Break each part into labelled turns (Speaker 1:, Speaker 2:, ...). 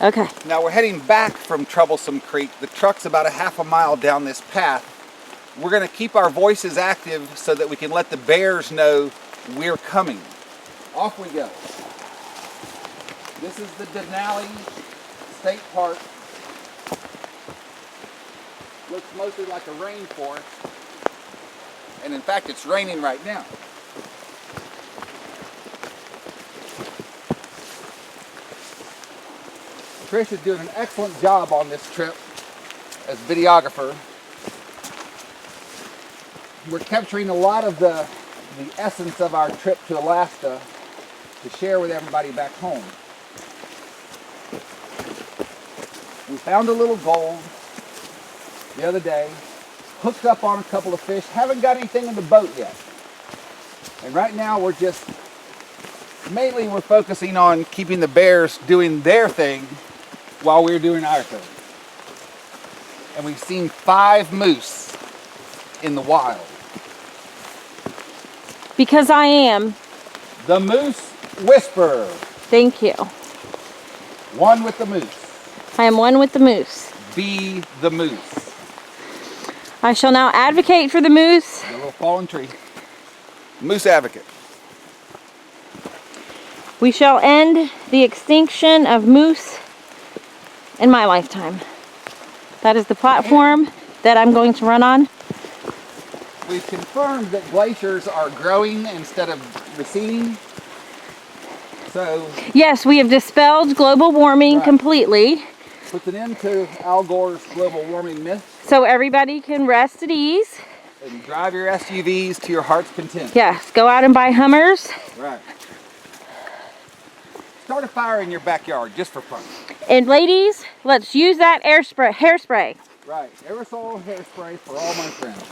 Speaker 1: Okay.
Speaker 2: Now we're heading back from Troublesome Creek. The truck's about a half a mile down this path. We're going to keep our voices active so that we can let the bears know we're coming. Off we go. This is the Denali State Park. Looks mostly like a rainforest. And in fact, it's raining right now. Trish is doing an excellent job on this trip as videographer. We're capturing a lot of the essence of our trip to Alaska to share with everybody back home. We found a little gold the other day, hooked up on a couple of fish, haven't got anything in the boat yet. And right now we're focusing on keeping the bears doing their thing while we're doing our thing. And we've seen 5 moose in the wild.
Speaker 1: Because I am
Speaker 2: The Moose Whisperer.
Speaker 1: Thank you.
Speaker 2: One with the moose.
Speaker 1: I am one with the moose.
Speaker 2: Be the moose.
Speaker 1: I shall now advocate for the moose.
Speaker 2: The little fallen tree. Moose advocate.
Speaker 1: We shall end the extinction of moose in my lifetime. That is the platform that I'm going to run on.
Speaker 2: We've confirmed that glaciers are growing instead of receding. So
Speaker 1: Yes, we have dispelled global warming completely.
Speaker 2: puts an end to Al Gore's global warming myth.
Speaker 1: So everybody can rest at ease.
Speaker 2: And drive your SUVs to your heart's content.
Speaker 1: Yes, go out and buy Hummers.
Speaker 2: Right. Start a fire in your backyard just for fun.
Speaker 1: And ladies, let's use that hairspray.
Speaker 2: Right. Aerosol hairspray for all my friends.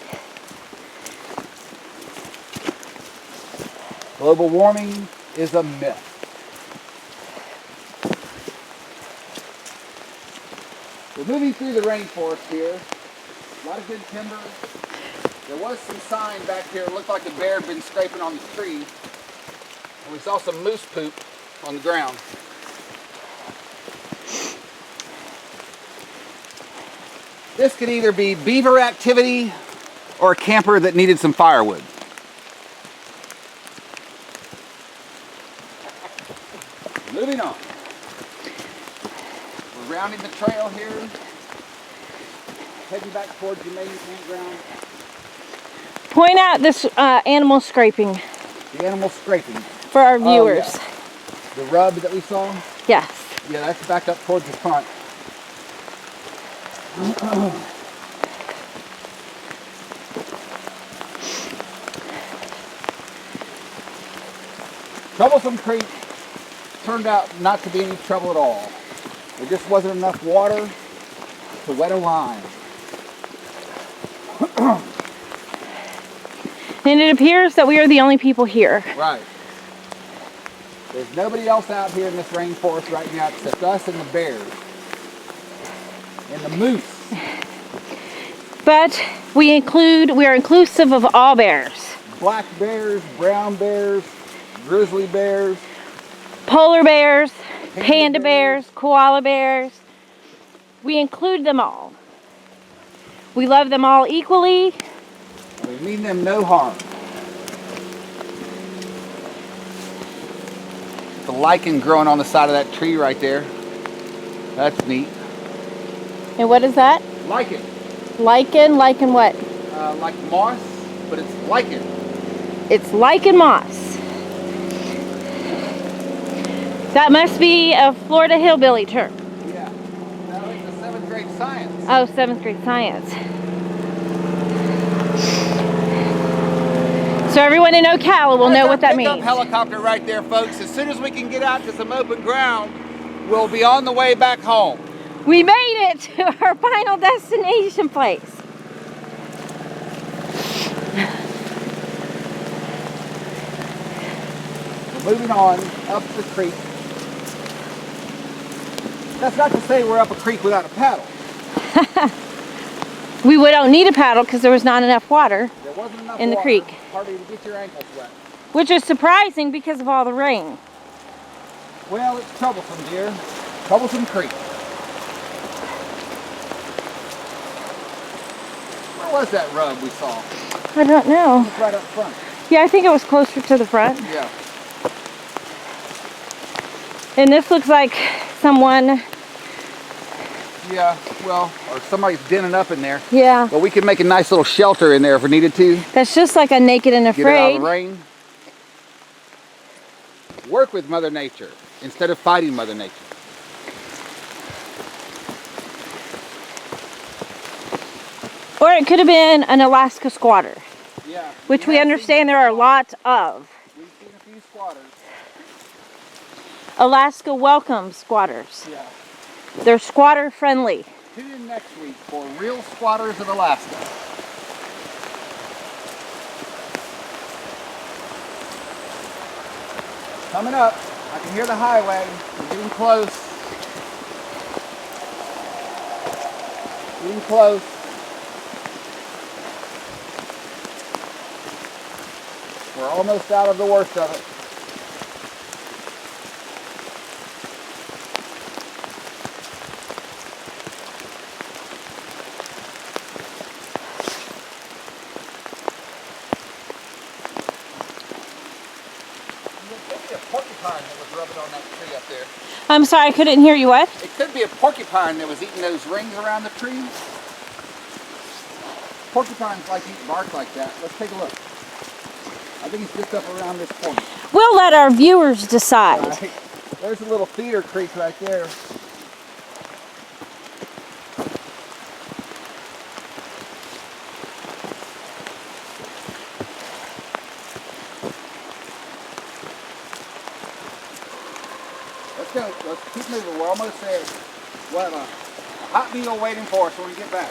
Speaker 2: Global warming is a myth. We're moving through the rainforest here. A lot of good timber. There was some sign back here. It looked like a bear had been scraping on the tree. And we saw some moose poop on the ground. This could either be beaver activity or a camper that needed some firewood. Moving on. We're rounding the trail here, heading back towards the main campground.
Speaker 1: Point out this animal scraping
Speaker 2: The animal scraping.
Speaker 1: for our viewers.
Speaker 2: Yeah. The rub that we saw?
Speaker 1: Yes.
Speaker 2: Yeah, that's back up towards the front. Troublesome Creek turned out not to be any trouble at all. There just wasn't enough water to wet a line.
Speaker 1: And it appears that we are the only people here.
Speaker 2: Right. There's nobody else out here in this rainforest right now except us and the bears. And the moose.
Speaker 1: But we are inclusive of all bears.
Speaker 2: Black bears, brown bears, grizzly bears,
Speaker 1: Polar bears, panda bears, koala bears. We include them all. We love them all equally.
Speaker 2: we mean them no harm. The lichen growing on the side of that tree right there. That's neat.
Speaker 1: And what is that?
Speaker 2: Lichen.
Speaker 1: Lichen what?
Speaker 2: Like moss, but it's lichen.
Speaker 1: It's lichen moss. That must be a Florida hillbilly term.
Speaker 2: Yeah. No, it's a 7th grade science.
Speaker 1: Oh, 7th grade science. So everyone in Ocala will know what that means.
Speaker 2: Pickup helicopter right there, folks. As soon as we can get out to some open ground, we'll be on the way back home.
Speaker 1: We made it to our final destination place.
Speaker 2: We're moving on up the creek. That's not to say we're up a creek without a paddle.
Speaker 1: We don't need a paddle because there was not enough water
Speaker 2: There wasn't enough
Speaker 1: in the
Speaker 2: water,
Speaker 1: creek.
Speaker 2: hardly to get your ankles wet.
Speaker 1: Which is surprising because of all the rain.
Speaker 2: Well, it's troublesome, dear. Troublesome Creek. Where was that rub we saw?
Speaker 1: I don't know.
Speaker 2: It was right up front.
Speaker 1: Yeah, I think it was closer to the front.
Speaker 2: Yeah.
Speaker 1: And this looks like someone,
Speaker 2: Yeah, well, or somebody's denning up in there.
Speaker 1: yeah,
Speaker 2: But we can make a nice little shelter in there if we needed to.
Speaker 1: that's just like a Naked and
Speaker 2: Get it out
Speaker 1: Afraid.
Speaker 2: of the rain. Work with Mother Nature instead of fighting Mother Nature.
Speaker 1: Or it could have been an Alaska squatter,
Speaker 2: Yeah.
Speaker 1: which we understand there are lots of.
Speaker 2: We've seen a few squatters.
Speaker 1: Alaska welcomes squatters.
Speaker 2: Yeah.
Speaker 1: They're squatter friendly.
Speaker 2: Tune in next week for Real Squatters of Alaska. Coming up. I can hear the highway. We're getting close. Getting close. We're almost out of the worst of it. There could be a porcupine that was rubbing on that tree up there.
Speaker 1: I'm sorry, I couldn't hear you. What?
Speaker 2: It could be a porcupine that was eating those rings around the tree. Porcupines like eat bark like that. Let's take a look. I think it's just up around this corner.
Speaker 1: We'll let our viewers decide.
Speaker 2: Right. There's a little feeder creek right there. Let's go. Let's keep moving. We're almost there. We'll have a hot meal waiting for us when we get back.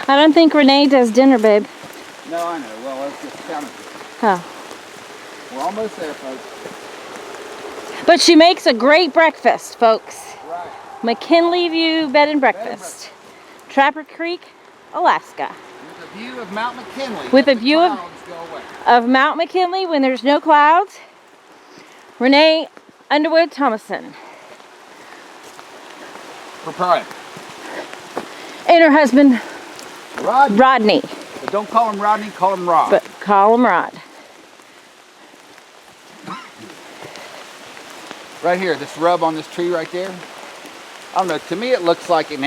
Speaker 1: I don't think Renee does dinner, babe.
Speaker 2: No, I know. Well, let's just count it.
Speaker 1: Oh.
Speaker 2: We're almost there, folks.
Speaker 1: But she makes a great breakfast, folks.
Speaker 2: Right.
Speaker 1: McKinley View Bed and Breakfast. Trapper Creek, Alaska.
Speaker 2: With a view of Mount McKinley.
Speaker 1: With
Speaker 2: let
Speaker 1: a
Speaker 2: the
Speaker 1: view of-
Speaker 2: clouds go away.
Speaker 1: Of Mount McKinley when there's no clouds. Renee Underwood Thomason.
Speaker 2: Proprietor.
Speaker 1: And her husband,
Speaker 2: Rod.
Speaker 1: Rodney.
Speaker 2: But don't call him Rodney, call him Rod.
Speaker 1: But call him Rod.
Speaker 2: Right here, this rub on this tree right there. I don't know, to me it looks like an